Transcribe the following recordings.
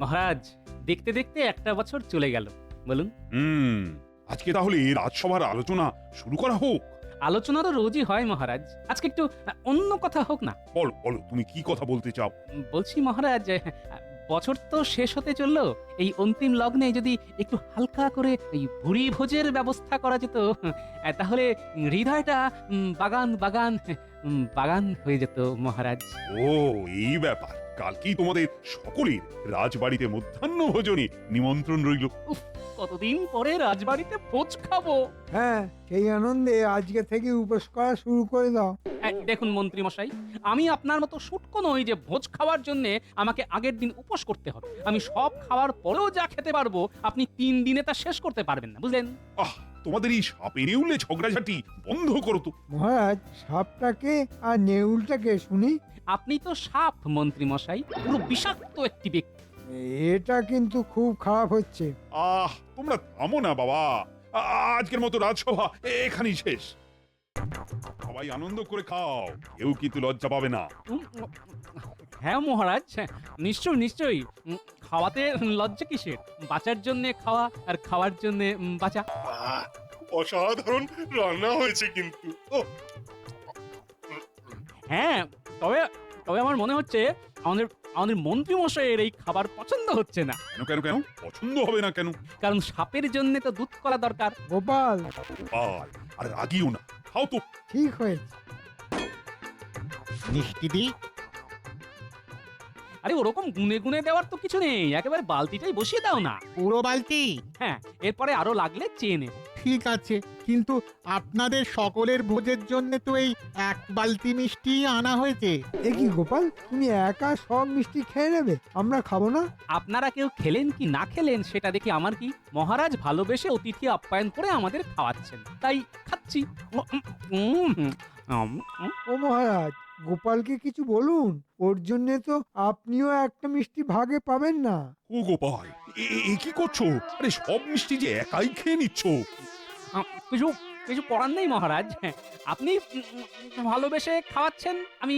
মহারাজ, দেখতে দেখতে একটা বছর চলে গেল। বলুন। হুম, আজকে তাহলে রাজসভার আলোচনা শুরু করা হোক। আলোচনা তো রোজই হয় মহারাজ, আজকে একটু অন্য কথা হোক না। বলো বলো, তুমি কি কথা বলতে চাও? বলছি মহারাজ, বছর তো শেষ হতে চললো, এই অন্তিম লগ্নে যদি একটু হালকা করে এই ভুরি ভোজের ব্যবস্থা করা যেত, তাহলে হৃদয়টা বাগান বাগান বাগান হয়ে যেত মহারাজ। ও, এই ব্যাপার। কালকেই তোমাদের সকলের রাজবাড়িতে মধ্যাহ্ন ভোজনে নিমন্ত্রণ রইল। কতদিন পরে রাজবাড়িতে ভোজ খাবো। হ্যাঁ, সেই আনন্দে আজকে থেকে উপোস করা শুরু করে দাও। দেখুন মন্ত্রী মশাই, আমি আপনার মতো শুটকো নই যে ভোজ খাওয়ার জন্য আমাকে আগের দিন উপোস করতে হবে। আমি সব খাওয়ার পরেও যা খেতে পারবো আপনি 3 দিনে তা শেষ করতে পারবেন না, বুঝলেন? আহ, তোমাদের এই সাপে নেউলে ঝগড়াঝাটি বন্ধ করো তো। মহারাজ, সাপটাকে আর নেউলটাকে শুনি। আপনি তো সাপ মন্ত্রী মশাই, পুরো বিষাক্ত একটি ব্যক্তি। এটা কিন্তু খুব খারাপ হচ্ছে। তোমরা থামো না বাবা। আজকের মতো রাজসভা এখানেই শেষ। সবাই আনন্দ করে খাও, কেউ কিন্তু লজ্জা পাবে না। উম, হ্যাঁ মহারাজ, নিশ্চয়ই নিশ্চয়ই। খাওয়াতে লজ্জা কিসের? বাঁচার জন্য খাওয়া আর খাওয়ার জন্য বাঁচা। অসাধারণ রান্না হয়েছে কিন্তু। হ্যাঁ, তবে তবে আমার মনে হচ্ছে আমাদের আমাদের মন্ত্রী মশাইয়ের এই খাবার পছন্দ হচ্ছে না। কেন কেন কেন পছন্দ হবে না কেন? কারণ সাপের জন্য তো দুধ করা দরকার। গোপাল, আর রাগিও না, খাও তো। ঠিক হয়েছে। মিষ্টি দি। আরে ওরকম গুনে গুনে দেওয়ার তো কিছু নেই, একেবারে বালতিটাই বসিয়ে দাও না। পুরো বালতি? হ্যাঁ, এরপরে আরো লাগলে চেয়ে নেব। ঠিক আছে, কিন্তু আপনাদের সকলের ভোজের জন্য তো এই 1 বালতি মিষ্টি আনা হয়েছে। এ কি গোপাল, তুমি একা সব মিষ্টি খেয়ে নেবে? আমরা খাবো না? আপনারা কেউ খেলেন কি না খেলেন সেটা দেখি আমার কি। মহারাজ ভালোবেসে অতিথি আপ্যায়ন করে আমাদের খাওয়াচ্ছেন, তাই খাচ্ছি। ও মহারাজ, গোপালকে কিছু বলুন, ওর জন্য তো আপনিও একটা মিষ্টি ভাগে পাবেন না। ও গোপাল, এ কি করছো? আরে সব মিষ্টি যে একাই খেয়ে নিচ্ছ। কিছু কিছু করার নেই মহারাজ, আপনি ভালোবেসে খাওয়াচ্ছেন, আমি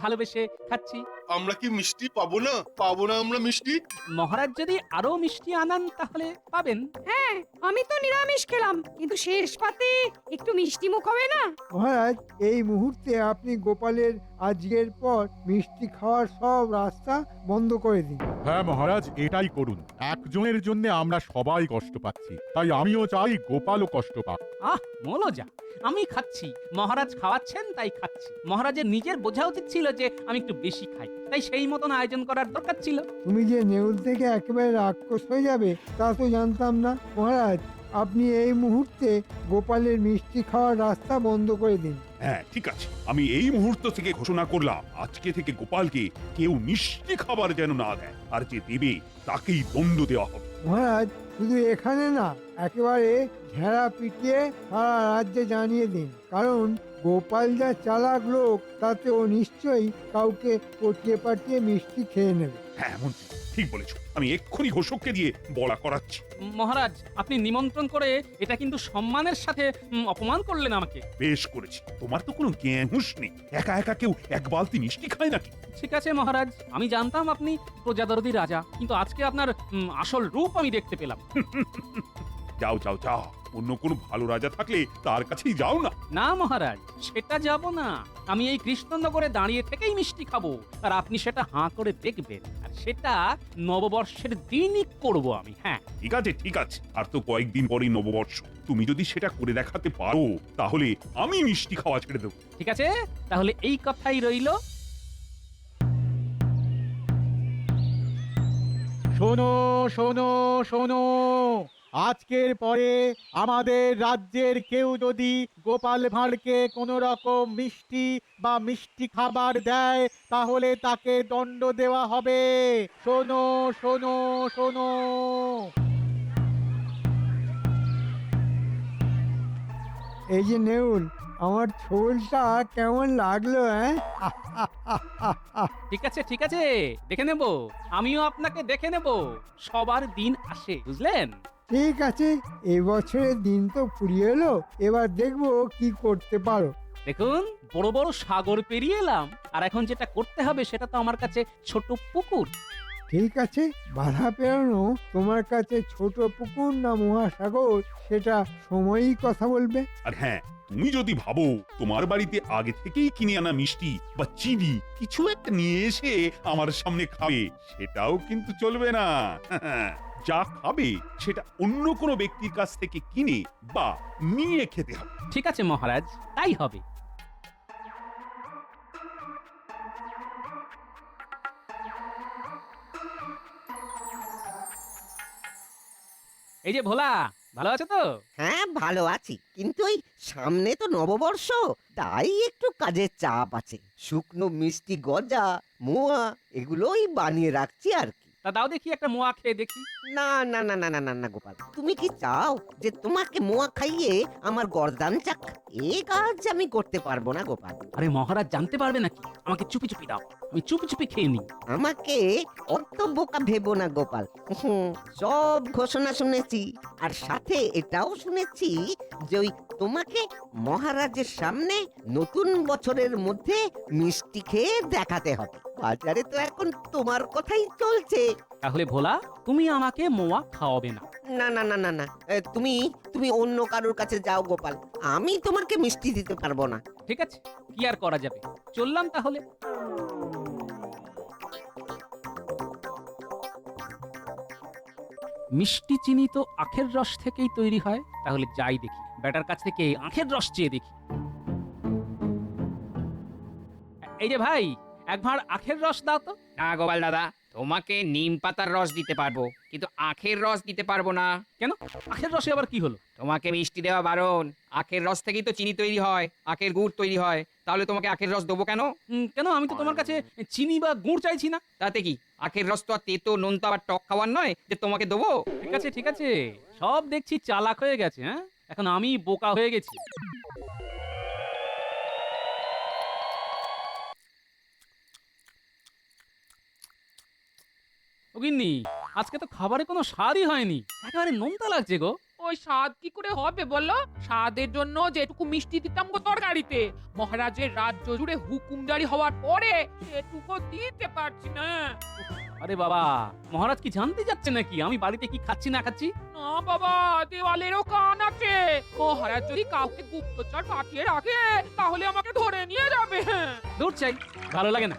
ভালোবেসে খাচ্ছি। আমরা কি মিষ্টি পাবো না? পাবো না আমরা মিষ্টি? মহারাজ যদি আরো মিষ্টি আনান তাহলে পাবেন। হ্যাঁ, আমি তো নিরামিষ খেলাম, কিন্তু শেষ পাতে একটু মিষ্টি মুখ হবে না? মহারাজ, এই মুহূর্তে আপনি গোপালের আজকের পর মিষ্টি খাওয়ার সব রাস্তা বন্ধ করে দিন। হ্যাঁ মহারাজ, এটাই করুন। একজনের জন্য আমরা সবাই কষ্ট পাচ্ছি, তাই আমিও চাই গোপালও কষ্ট পাক। মলজা, আমি খাচ্ছি, মহারাজ খাওয়াচ্ছেন তাই খাচ্ছি। মহারাজের নিজের বোঝা উচিত ছিল যে আমি একটু বেশি খাই, তাই সেই মতন আয়োজন করার দরকার ছিল। তুমি যে নেউল থেকে একেবারে রাক্ষস হয়ে যাবে তা তো জানতাম না। মহারাজ, আপনি এই মুহূর্তে গোপালের মিষ্টি খাওয়ার রাস্তা বন্ধ করে দিন। হ্যাঁ ঠিক আছে, আমি এই মুহূর্ত থেকে ঘোষণা করলাম, আজকে থেকে গোপালকে কেউ মিষ্টি খাবার যেন না দেয়, আর যে দেবে তাকেই দণ্ড দেওয়া হবে। মহারাজ, শুধু এখানে না, একেবারে ঝেড়া পিটিয়ে সারা রাজ্যে জানিয়ে দিন। কারণ গোপাল যা চালাক লোক, তাতে ও নিশ্চয়ই কাউকে পটিয়ে পাঠিয়ে মিষ্টি খেয়ে নেবে। হ্যাঁ মন্ত্রী, ঠিক বলেছো। আমি এক্ষুনি ঘোষককে দিয়ে বলা করাচ্ছি। মহারাজ, আপনি নিমন্ত্রণ করে এটা কিন্তু সম্মানের সাথে অপমান করলেন আমাকে। বেশ করেছি, তোমার তো কোনো জ্ঞান হুঁশ নেই। একা একা কেউ 1 বালতি মিষ্টি খায় নাকি? ঠিক আছে মহারাজ, আমি জানতাম আপনি প্রজাদরদি রাজা, কিন্তু আজকে আপনার আসল রূপ আমি দেখতে পেলাম। যাও যাও যাও, অন্য কোনো ভালো রাজা থাকলে তার কাছেই যাও না। না মহারাজ, সেটা যাব না। আমি এই কৃষ্ণনগরে দাঁড়িয়ে থেকেই মিষ্টি খাবো, আর আপনি সেটা হাঁ করে দেখবেন, আর সেটা নববর্ষের দিনই করব আমি। হ্যাঁ ঠিক আছে ঠিক আছে, আর তো কয়েকদিন পরেই নববর্ষ। তুমি যদি সেটা করে দেখাতে পারো, তাহলে আমি মিষ্টি খাওয়া ছেড়ে দেবো। ঠিক আছে, তাহলে এই কথাই রইল। শোনো শোনো শোনো, আজকের পরে আমাদের রাজ্যের কেউ যদি গোপাল ভাঁড়কে কোনো রকম মিষ্টি বা মিষ্টি খাবার দেয়, তাহলে তাকে দণ্ড দেওয়া হবে। শোনো শোনো শোনো। এই যে নেউল, আমার ছোলটা কেমন লাগলো? ঠিক আছে ঠিক আছে, দেখে নেব, আমিও আপনাকে দেখে নেব। সবার দিন আসে, বুঝলেন? ঠিক আছে, এবছরের দিন তো ফুরিয়ে এলো, এবার দেখবো কি করতে পারো। দেখুন, বড় বড় সাগর পেরিয়ে এলাম, আর এখন যেটা করতে হবে সেটা তো আমার কাছে ছোট পুকুর। ঠিক আছে, বাধা পেরানো তোমার কাছে ছোট পুকুর না মহাসাগর সেটা সময়ই কথা বলবে। আর হ্যাঁ, তুমি যদি ভাবো তোমার বাড়িতে আগে থেকেই কিনে আনা মিষ্টি বা চিনি কিছু একটা নিয়ে এসে আমার সামনে খাবে, সেটাও কিন্তু চলবে না। যা খাবে সেটা অন্য কোনো ব্যক্তির কাছ থেকে কিনে বা নিয়ে খেতে হবে। ঠিক আছে মহারাজ, তাই হবে। এই যে ভোলা, ভালো আছো তো? হ্যাঁ ভালো আছি, কিন্তু ওই সামনে তো নববর্ষ, তাই একটু কাজের চাপ আছে। শুকনো মিষ্টি গজা, মোয়া এগুলোই বানিয়ে রাখছি আর কি। তা দাও দেখি একটা মোয়া খেয়ে দেখি। না না না না না না না গোপাল, তুমি কি চাও যে তোমাকে মোয়া খাইয়ে আমার গর্দান চাক? এ কাজ আমি করতে পারবো না গোপাল। আরে মহারাজ জানতে পারবে নাকি? আমাকে চুপি চুপি দাও, আমি চুপি চুপি খেয়ে নিই। আমাকে অত বোকা ভেবো না গোপাল। সব ঘোষণা শুনেছি, আর সাথে এটাও শুনেছি যে ওই তোমাকে মহারাজের সামনে নতুন বছরের মধ্যে মিষ্টি খেয়ে দেখাতে হবে। বাজারে তো এখন তোমার কথাই চলছে। তাহলে ভোলা, তুমি আমাকে মোয়া খাওয়াবে না? না না না না না, তুমি তুমি অন্য কারোর কাছে যাও গোপাল, আমি তোমাকে মিষ্টি দিতে পারবো না। ঠিক আছে, কি আর করা যাবে, চললাম তাহলে। মিষ্টি চিনি তো আখের রস থেকেই তৈরি হয়, তাহলে যাই দেখি ব্যাটার কাছ থেকে আখের রস চেয়ে দেখি। এই যে ভাই, এক ভাঁড় আখের রস দাও তো। না গোপাল দাদা, তোমাকে নিম পাতার রস দিতে পারবো, কিন্তু আখের রস দিতে পারবো না। কেন? আখের রসে আবার কি হলো? তোমাকে মিষ্টি দেওয়া বারণ। আখের রস থেকেই তো চিনি তৈরি হয়, আখের গুড় তৈরি হয়, তাহলে তোমাকে আখের রস দেবো কেন? কেন? আমি তো তোমার কাছে চিনি বা গুড় চাইছি না। তাতে কি, আখের রস তো আর তেতো নুন তো আবার টক খাওয়ার নয় যে তোমাকে দেবো। ঠিক আছে ঠিক আছে, সব দেখছি চালাক হয়ে গেছে। হ্যাঁ, এখন আমি বোকা হয়ে গেছি। ও গিন্নি, আজকে তো খাবারে কোনো স্বাদই হয়নি, একেবারে নোনতা লাগছে গো। ওই স্বাদ কি করে হবে বলো? স্বাদের জন্য যেটুকু মিষ্টি দিতাম গো তরকারিতে, মহারাজের রাজ্য জুড়ে হুকুমদারি হওয়ার পরে সেটুকু দিতে পারছি না। আরে বাবা, মহারাজ কি জানতে যাচ্ছে নাকি আমি বাড়িতে কি খাচ্ছি না খাচ্ছি? না বাবা, দেওয়ালেরও কান আছে। মহারাজ যদি কাউকে গুপ্তচর পাঠিয়ে রাখে তাহলে আমাকে ধরে নিয়ে যাবে। দূর চাই, ভালো লাগে না।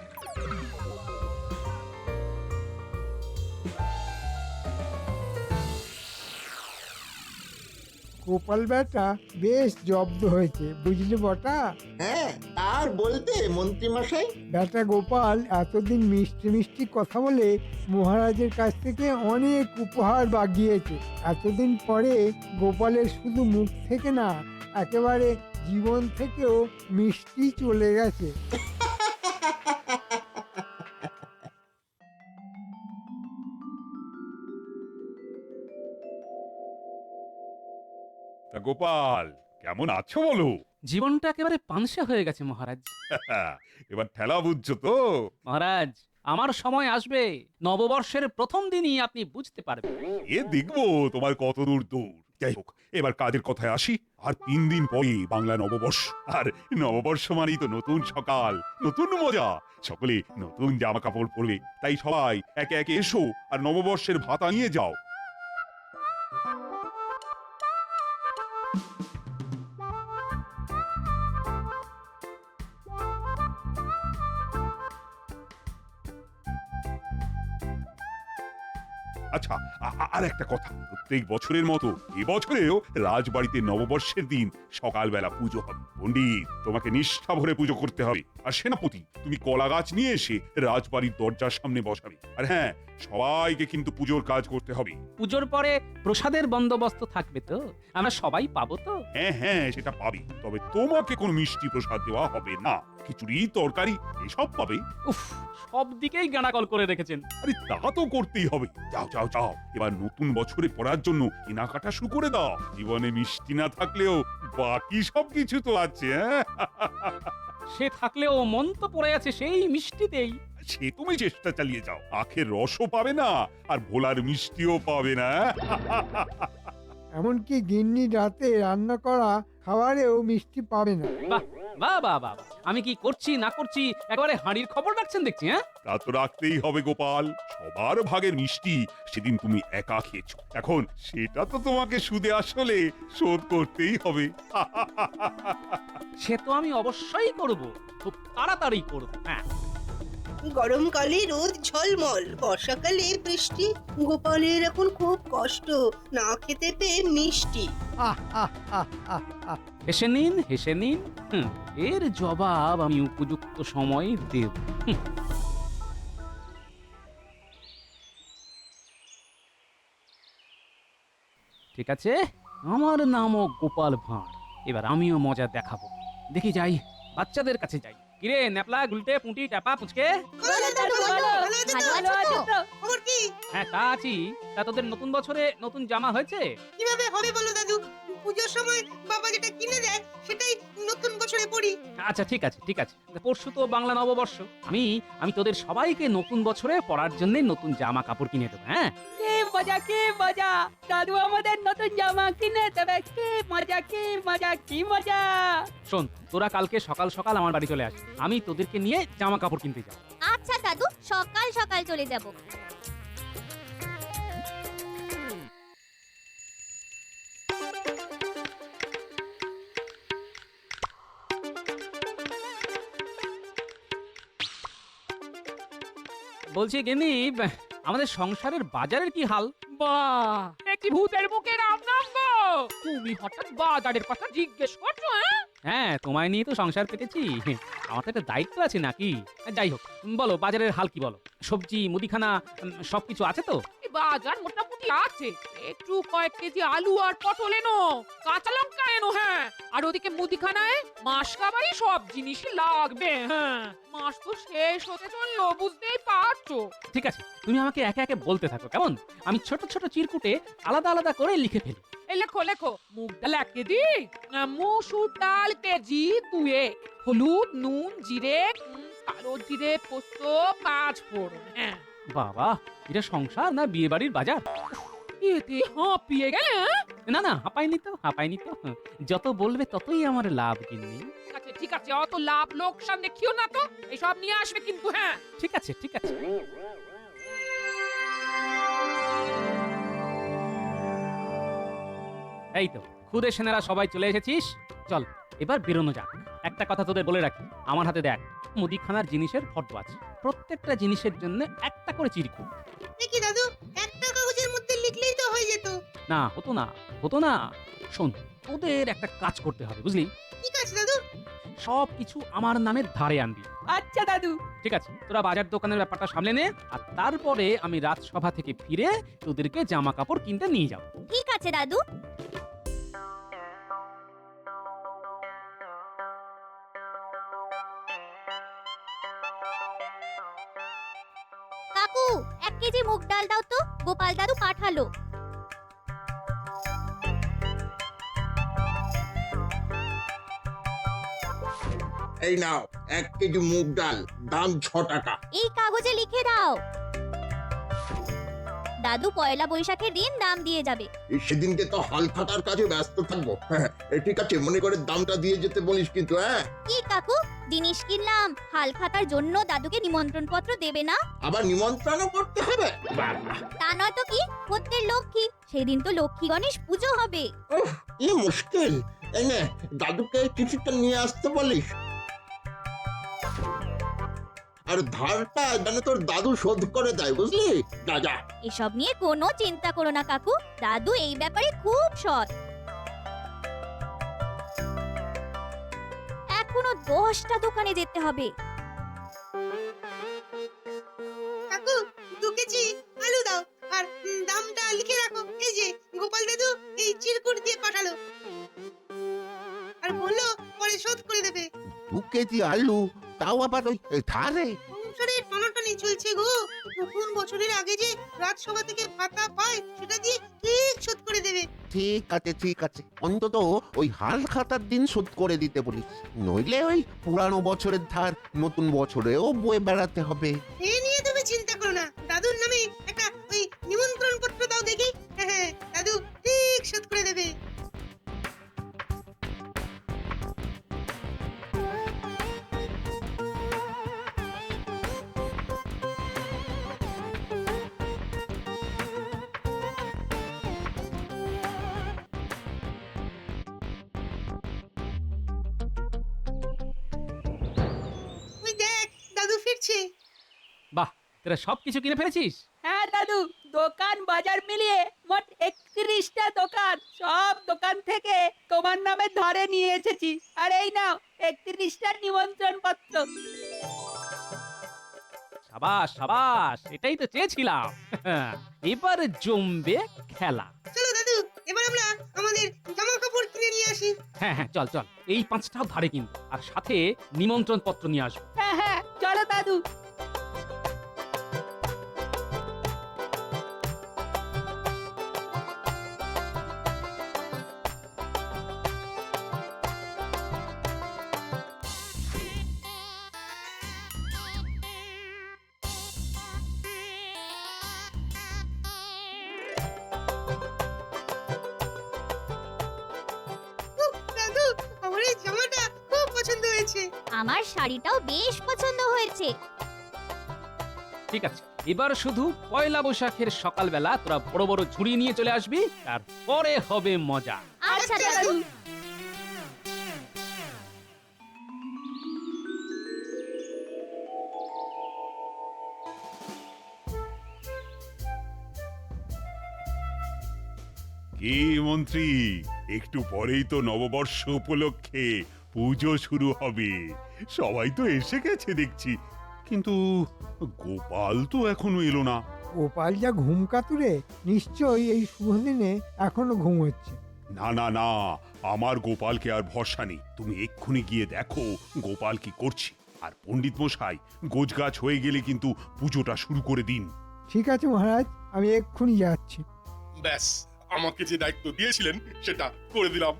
গোপাল বেটা বেশ জব্দ হয়েছে, বুঝলি বটা? হ্যাঁ, আর বলতে মন্ত্রী মশাই, বেটা গোপাল এতদিন মিষ্টি মিষ্টি কথা বলে মহারাজের কাছ থেকে অনেক উপহার বাগিয়েছে। এতদিন পরে গোপালের শুধু মুখ থেকে না, একেবারে জীবন থেকেও মিষ্টি চলে গেছে। তা গোপাল, কেমন আছো বলো? জীবনটা একেবারে পানসে হয়ে গেছে মহারাজ। এবার ঠেলা বুঝছো তো? মহারাজ, আমার সময় আসবে, নববর্ষের প্রথম দিনই আপনি বুঝতে পারবেন। এ দেখবো তোমার কত দূর দূর। যাই হোক, এবার কাজের কথায় আসি। আর 3 দিন পরে বাংলা নববর্ষ, আর নববর্ষ মানেই তো নতুন সকাল, নতুন মজা। সকলে নতুন জামা কাপড় পরবে, তাই সবাই একে একে এসো আর নববর্ষের ভাতা নিয়ে যাও। আচ্ছা, আর একটা কথা, প্রত্যেক বছরের মতো এবছরেও রাজবাড়িতে নববর্ষের দিন সকালবেলা পুজো হবে। পণ্ডিত, তোমাকে নিষ্ঠা ভরে পুজো করতে হবে। আর সেনাপতি, তুমি কলা গাছ নিয়ে এসে রাজবাড়ির দরজার সামনে বসাবে। আর হ্যাঁ, সবাইকে কিন্তু পুজোর কাজ করতে হবে। পুজোর পরে প্রসাদের বন্দোবস্ত থাকবে তো? আমরা সবাই পাবো তো? হ্যাঁ হ্যাঁ, সেটা পাবে, তবে তোমাকে কোনো মিষ্টি প্রসাদ দেওয়া হবে না। খিচুড়ি, তরকারি এসব পাবে। উফ, সব দিকেই গানাকল করে রেখেছেন। আরে তা তো করতেই হবে। যাও যাও যাও, এবার নতুন বছরে পড়ার জন্য কেনাকাটা শুরু করে দাও। জীবনে মিষ্টি না থাকলেও বাকি সবকিছু তো আছে। হ্যাঁ, সে থাকলেও মন তো পড়ে আছে সেই মিষ্টিতেই। সে তুমি চেষ্টা চালিয়ে যাও। আখের রসও পাবে না, আর ভোলার মিষ্টিও পাবে না। এমনকি গিন্নি রাতে রান্না করা খাবারেও মিষ্টি পাবে না। বাহ, বাহ বাহ বাহ বাহ। আমি কি করছি না করছি একেবারে হাঁড়ির খবর রাখছেন দেখছি, হ্যাঁ? তা তো রাখতেই হবে গোপাল, সবার ভাগের মিষ্টি সেদিন তুমি একা খেয়েছো, এখন সেটা তো তোমাকে সুদে আসলে শোধ করতেই হবে। সে তো আমি অবশ্যই করব, খুব তাড়াতাড়ি করব। হ্যাঁ, গরমকালে রোদ ঝলমল, বর্ষাকালে বৃষ্টি, গোপালের এখন খুব কষ্ট, না খেতে পেয়ে মিষ্টি। আহ আহ আহ আহ আহ হেসে নিন হেসে নিন, এর জবাব আমি উপযুক্ত সময় দেব। ঠিক আছে, আমার নামও গোপাল ভাঁড়, এবার আমিও মজা দেখাবো। দেখি যাই, বাচ্চাদের কাছে যাই। কিরে ন্যাপলা, গুলটে, পুঁটি, টাপা, পুচকে? খবর কি? হ্যাঁ, তা আছি। তা তোদের নতুন বছরে নতুন জামা হয়েছে? কিভাবে হবে বলো দাদু? পুজোর সময় বাবা যেটা কিনে দেয় সেটাই নতুন বছরে পরি। আচ্ছা ঠিক আছে ঠিক আছে, পরশু তো বাংলা নববর্ষ, আমি তোদের সবাইকে নতুন বছরে পরার জন্য নতুন জামা কাপড় কিনে দেবো। হ্যাঁ, কি মজা কি মজা, দাদু আমাদের নতুন জামা কিনে দেবে। কি মজা কি মজা কি মজা। শোন, তোরা কালকে সকাল সকাল আমার বাড়ি চলে আসবি, আমি তোদেরকে নিয়ে জামা কাপড় কিনতে যাব। আচ্ছা দাদু, সকাল সকাল চলে যাব। বলছি গিন্নি, আমাদের সংসারের বাজারের কি হাল? বাহ, একটি ভূতের মুখে রাম নাম গো। তুমি হঠাৎ বাজারের কথা জিজ্ঞেস করছো? হ্যাঁ, তোমায় নিয়ে তো সংসার পেতেছি, আমার তো একটা দায়িত্ব আছে নাকি? যাই হোক, বলো বাজারের হাল কি বলো? সবজি, মুদিখানা সবকিছু আছে তো? বাজার মোটামুটি আছে, একটু কয়েক কেজি আলু আর পটল এনো, কাঁচা লঙ্কা এনো। হ্যাঁ, আর ওদিকে মুদিখানায় মাস কাবারই সব জিনিসই লাগবে। হ্যাঁ, মাস তো শেষ হতে চললো, বুঝতেই পারছো। ঠিক আছে, তুমি আমাকে একে একে বলতে থাকো কেমন? আমি ছোট ছোট চিরকুটে আলাদা আলাদা করে লিখে ফেলি। এই লেখো লেখো, মুগ ডাল 1 কেজি, মসুর ডাল কেজি 2, হলুদ, নুন, জিরে, কালো জিরে, পোস্ত, 5 ফোড়ন। হ্যাঁ, বাবা, এটা সংসার না বিয়ে বাড়ির বাজার? এতে হাঁপিয়ে গেলে। না না, হাঁপাইনি তো হাঁপাইনি তো, যত বলবে ততই আমার লাভ গিন্নি। ঠিক আছে, অত লাভ লোকসান দেখিও না তো, এসব নিয়ে আসবে কিন্তু। হ্যাঁ, ঠিক আছে ঠিক আছে। এই তো খুদে সেনারা সবাই চলে এসেছিস, চল এবার বেরোনো যাক। একটা কথা তোদের বলে রাখি, আমার হাতে দেখ মুদিখানার জিনিসের ফটো আছে, প্রত্যেকটা জিনিসের জন্য একটা করে চিরকুট। দেখি দাদু, একটা কাগজের মধ্যে লিখলেই তো হয়ে যেত। না, হতো না। শোন, তোদের একটা কাজ করতে হবে, বুঝলি? ঠিক আছে দাদু। সবকিছু আমার নামে ধারে আনবি। আচ্ছা দাদু। ঠিক আছে, তোরা বাজার দোকানের ব্যাপারটা সামলে নে, আর তারপরে আমি রাজসভা থেকে ফিরে তোদেরকে জামা কাপড় কিনতে নিয়ে যাব। ঠিক আছে দাদু। কাকু, 1 কেজি মুগ ডাল দাও তো, গোপাল দাদু পাঠালো। এই নাও 1 কেজি মুগ ডাল, দাম 6 টাকা। এই কাগজে লিখে দাও। দাদু পয়লা বৈশাখের দিন দাম দিয়ে যাবে। সেদিনকে তো হাল খাতার কাজে ব্যস্ত থাকবো। হ্যাঁ, ঠিক আছে, মনে করে দামটা দিয়ে যেতে বলিস কিন্তু। হ্যাঁ, কি কাকু, জিনিস কিনলাম, হাল খাতার জন্য দাদুকে নিমন্ত্রণ পত্র দেবে না? আবার নিমন্ত্রণও করতে হবে? তা নয় তো কি, প্রত্যেক লক্ষ্মী, সেদিন তো লক্ষ্মী গণেশ পুজো হবে। উফ, কি মুশকিল। এই নে, দাদুকে চিঠিটা নিয়ে আসতে বলিস। আর ধারটা যেন তোর দাদু শোধ করে দেয়, বুঝলি? যা যা। এসব নিয়ে কোনো চিন্তা করো না কাকু, দাদু এই ব্যাপারে খুব সৎ। এখনো 10টা দোকানে যেতে হবে। কাকু, 2 কেজি আলু দাও, আর দামটা লিখে রাখো। এই যে গোপাল দাদু এই চিরকুট দিয়ে পাঠালো, আর বললো পরে শোধ করে দেবে। 2 কেজি আলু, তাও আবার ওই ধারে? সংসারে টানাটানি চলছে গো। নতুন বছরের আগে যে রাজসভা থেকে ভাতা পায় সেটা দিয়ে ঠিক শোধ করে দেবে। ঠিক আছে, অন্তত ওই হাল খাতার দিন শোধ করে দিতে বলিস, নইলে ওই পুরানো বছরের ধার নতুন বছরেও বয়ে বেড়াতে হবে। এ নিয়ে তুমি চিন্তা করো না, দাদুর নামে একটা ওই নিমন্ত্রণ পত্র দাও দেখি। হ্যাঁ, দাদু ঠিক শোধ করে দেবে। তোরা সবকিছু কিনে ফেলেছিস? হ্যাঁ দাদু, দোকান বাজার মিলিয়ে মোট 31টা দোকান, সব দোকান থেকে তোমার নামে ধরে নিয়ে এসেছি। আর এই নাও 31টা নিমন্ত্রণ পত্র। সাবাস সাবাস, এটাই তো চেয়েছিলাম। এবার জমবে খেলা। চলো দাদু, এবার আমরা আমাদের জামা কাপড় কিনে নিয়ে আসি। হ্যাঁ হ্যাঁ, চল চল, এই 5টাও ধারে কিনবো, আর সাথে নিমন্ত্রণ পত্র নিয়ে আসবো। হ্যাঁ হ্যাঁ, চলো দাদু। উফ, দাদু, আমার এই জামাটা খুব পছন্দ হয়েছে। আমার শাড়িটাও বেশ পছন্দ হয়েছে। ঠিক আছে, এবার শুধু পয়লা বৈশাখের সকালবেলা তোরা বড় বড় ঝুড়ি নিয়ে চলে আসবি, তারপরে হবে মজা। আচ্ছা দাদু। কি মন্ত্রী, একটু পরেই তো নববর্ষ উপলক্ষে পুজো শুরু হবে। সবাই তো এসে গেছে দেখছি, কিন্তু গোপাল তো এখনো এলো না। গোপাল যা ঘুম কাতুরে, নিশ্চয়ই এই শুভ দিনে এখনো ঘুম হচ্ছে। না না না, আমার গোপালকে আর ভরসা নেই। তুমি এক্ষুনি গিয়ে দেখো গোপাল কি করছে। আর পণ্ডিত মশাই, গোছগাছ হয়ে গেলে কিন্তু পুজোটা শুরু করে দিন। ঠিক আছে মহারাজ, আমি এক্ষুনি যাচ্ছি। ব্যাস, আমাকে যে দায়িত্ব দিয়েছিলেন সেটা করে দিলাম।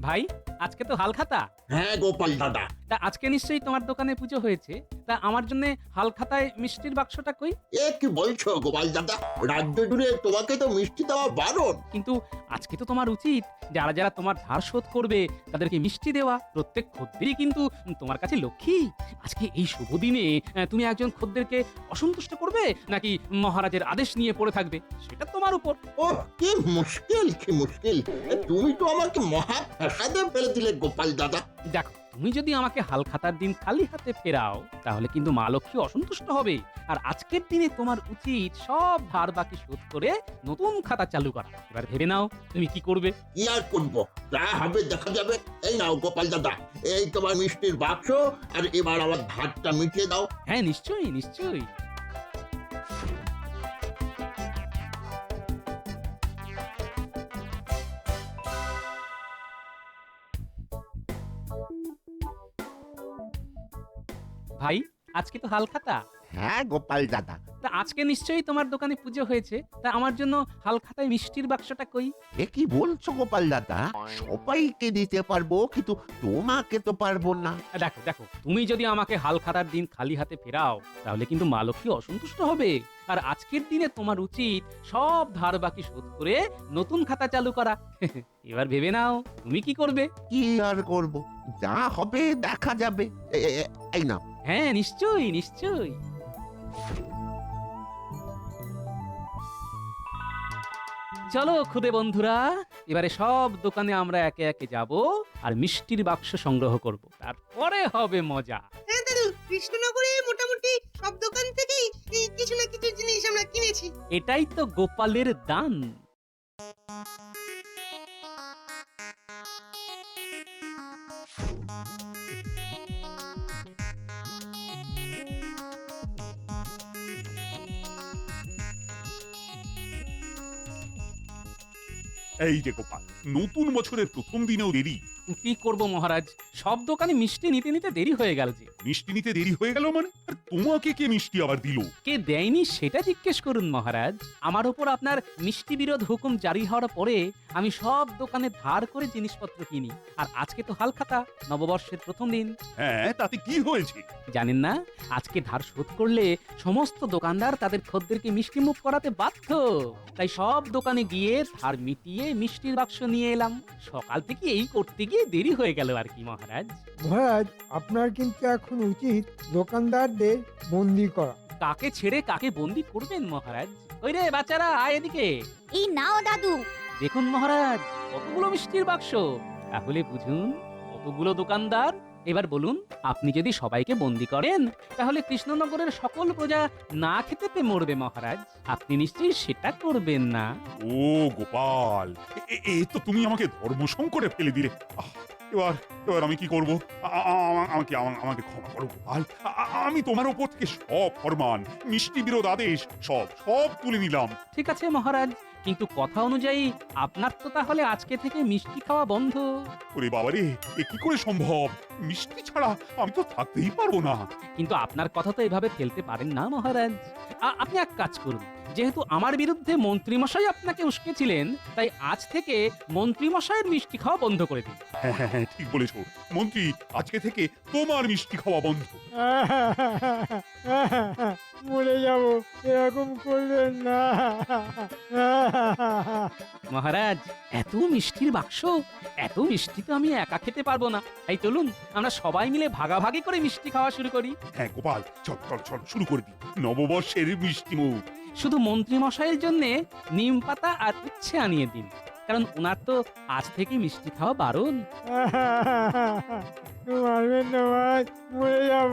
ভাই, আজকে তো হালখাতা। হ্যাঁ গোপাল দাদা, তা আজকে নিশ্চয়ই তোমার দোকানে পুজো হয়েছে। তা আমার জন্য হালখাতায় মিষ্টির বাক্সটা কই? এ কি বলছো গোপাল দাদা? রাজ্য জুড়ে তোমাকে তো মিষ্টি দেওয়া বারণ। কিন্তু আজকে তো তোমার উচিত যারা যারা তোমার ধার শোধ করবে তাদেরকে মিষ্টি দেওয়া। প্রত্যেক খদ্দেরই কিন্তু তোমার কাছে লক্ষ্মী। আজকে এই শুভ দিনে তুমি একজন খদ্দেরকে অসন্তুষ্ট করবে নাকি মহারাজের আদেশ নিয়ে পড়ে থাকবে, সেটা তোমার উপর। ও কি মুশকিল, কি মুশকিল! তুমি তো আমাকে মহা ফ্যাসাদে ফেলে দিলে গোপাল দাদা। দেখো, তুমি যদি আমাকে হালখাতার দিন খালি হাতে ফেরাও তাহলে কিন্তু মা লক্ষ্মী অসন্তুষ্ট হবে। আর আজকের দিনে তোমার উচিত সব ধার বাকি শোধ করে নতুন খাতা চালু করা। এবার ভেবে নাও তুমি কি করবে। কি আর করবো, যা হবে দেখা যাবে। এই নাও গোপাল দাদা, এই তোমার মিষ্টির বাক্স, আর এবার আমার ধারটা মিটিয়ে দাও। হ্যাঁ, নিশ্চয়ই নিশ্চয়ই। ভাই, আজকে তো হালখাতা। হ্যাঁ গোপাল দাদা। তা আজকে নিশ্চয়ই তোমার দোকানে পুজো হয়েছে। তা আমার জন্য হালখাতায় মিষ্টির বাক্সটা কই? এ কি বলছো গোপাল দাদা? সবাইকে দিতে পারবো, কিন্তু তোমাকে তো পারবো না। দেখো দেখো, তুমি যদি আমাকে হালখাতার দিন খালি হাতে ফেরাও তাহলে কিন্তু মা লক্ষ্মী অসন্তুষ্ট হবে। আর আজকের দিনে তোমার উচিত সব ধার বাকি শোধ করে নতুন খাতা চালু করা। এবার ভেবে নাও তুমি কি করবে। কি আর করব, যা হবে দেখা যাবে। এই নাও। হ্যাঁ, নিশ্চয়ই নিশ্চয়ই। চলো খুদে বন্ধুরা, এবারে সব দোকানে আমরা একে একে যাব আর মিষ্টির বাক্স সংগ্রহ করব, তারপরে হবে মজা। হ্যাঁ দাদু, কৃষ্ণনগরে মোটামুটি সব দোকান থেকেই এই কিছু না কিছু জিনিস আমরা কিনেছি। এটাই তো গোপালের দান। এই যে গোপাল, নতুন বছরের প্রথম দিনেও দেরি। কি করব মহারাজ, সব দোকানে মিষ্টি নিতে নিতে দেরি হয়ে গেল যে। মিষ্টি নিতে দেরি হয়ে গেল মানে? আর তোমাকে কে মিষ্টি আবার দিল? কে দেয়নি সেটা জিজ্ঞেস করুন মহারাজ। আমার উপর আপনার মিষ্টি বিরোধ হুকুম জারি হওয়ার পরে আমি সব দোকানে ধার করে জিনিসপত্র কিনি। আর আজকে তো হালখাতা, নববর্ষের প্রথম দিন। হ্যাঁ, তাতে কি হয়েছে? জানেন না, আজকে ধার শোধ করলে সমস্ত দোকানদার তাদের খদ্দেরকে মিষ্টি মুখ করাতে বাধ্য। তাই সব দোকানে গিয়ে ধার মিটিয়ে মিষ্টির বাক্স নিয়ে এলাম। সকাল থেকে এই করতে গিয়ে দেরি হয়ে গেল আর কি মহারাজ। মহারাজ, আপনার কিন্তু এখন উচিত দোকানদারদের বন্দি করা। কাকে ছেড়ে কাকে বন্দি করবেন মহারাজ? ওই রে বাচ্চারা, আয় এদিকে। এই নাও দাদু। দেখুন মহারাজ, কতগুলো মিষ্টির বাক্স। তাহলে বুঝুন কতগুলো দোকানদার এবার বলুন, আপনি যদি সবাইকে বন্দি করেন তাহলে কৃষ্ণনগরের সকল প্রজা না খেতে পেয়ে মরবে মহারাজ। আপনি নিশ্চয়ই সেটা করবেন না। ও গোপাল, এ তো তুমি আমাকে ধর্ম সংকটে ফেলে দিলে। আহ, এবার এবার আমি কি করব? আমাকে ক্ষমা করো গোপাল। আমি তোমার ওপর থেকে সব ফরমান, মিষ্টি বিরোধ আদেশ সব তুলে নিলাম। ঠিক আছে মহারাজ, কিন্তু কথা অনুযায়ী আপনার তো তাহলে আজকে থেকে মিষ্টি খাওয়া বন্ধ। ওরে বাবারে, এ কি করে সম্ভব? মিষ্টি ছাড়া আমি তো থাকতেই পারবো না। কিন্তু আপনার কথা তো এভাবে ফেলতে পারেন না মহারাজ। আপনি এক কাজ করুন, যেহেতু আমার বিরুদ্ধে মন্ত্রীমশাই আপনাকে উস্কেছিলেন, তাই আজ থেকে মন্ত্রীমশাইয়ের মিষ্টি খাওয়া বন্ধ করে দিন। হ্যাঁ, ঠিক বলেছো মন্ত্রী, আজকে থেকে তোমার মিষ্টি খাওয়া বন্ধ। মরে যাব, এরকম করবেন না। মহারাজ, এত মিষ্টির বাক্স, এত মিষ্টি তো আমি একা খেতে পারবো না। তাই চলুন আমরা সবাই মিলে ভাগাভাগি করে মিষ্টি খাওয়া শুরু করি। হ্যাঁ গোপাল, চল শুরু করে দিই নববর্ষের মিষ্টি মুখ। শুধু মন্ত্রী মশাইয়ের জন্য নিম পাতা আর উচ্ছে আনিয়ে দিন, কারণ ওনার তো আজ থেকে মিষ্টি খাওয়া বারণ। মারবেন না, মরে যাব।